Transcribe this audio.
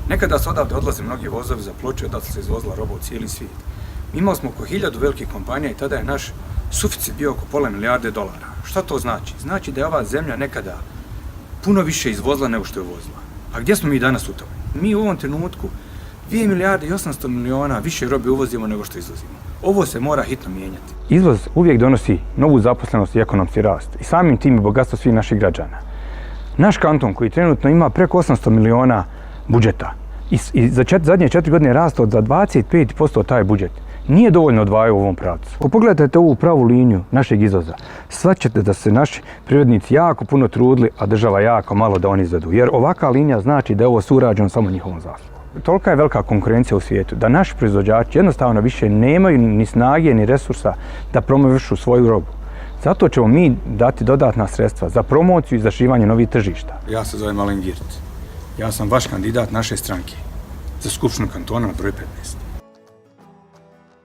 Nekada su odavde odlaze mnogi vozovi za Ploče, odatle se izvozila roba u cijeli svijet. Imali smo oko 1000 velikih kompanija i tada je naš suficit bio oko $500 milijarde. Šta to znači? Znači da je ova zemlja nekada puno više izvozila nego što je uvozila. A gdje smo mi danas u tome? Mi u ovom trenutku 2 milijarde i 800 milijuna više robe uvozimo nego što izvozimo. Ovo se mora hitno mijenjati. Izvoz uvijek donosi novu zaposlenost i ekonomski rast i samim tim i bogatstvo svih naših građana. Naš kanton koji trenutno ima preko 800 miliona budžeta i za zadnje 4 godine rastao za 25% taj budžet, nije dovoljno odvajao u ovom pravcu. Ako pogledate ovu pravu liniju našeg izvoza, shvaćate da se naši privrednici jako puno trudili, a država jako malo da oni izvedu. Jer ovakva linija znači da je ovo surađeno samo njihovom zaslugom. Tolika je velika konkurencija u svijetu da naši proizvođači jednostavno više nemaju ni snage ni resursa da promovišu svoju robu. Zato ćemo mi dati dodatna sredstva za promociju i za širivanje novih tržišta. Ja se zovem Alen Girt. Ja sam vaš kandidat naše stranke za Skupštinu kantona na broj 15.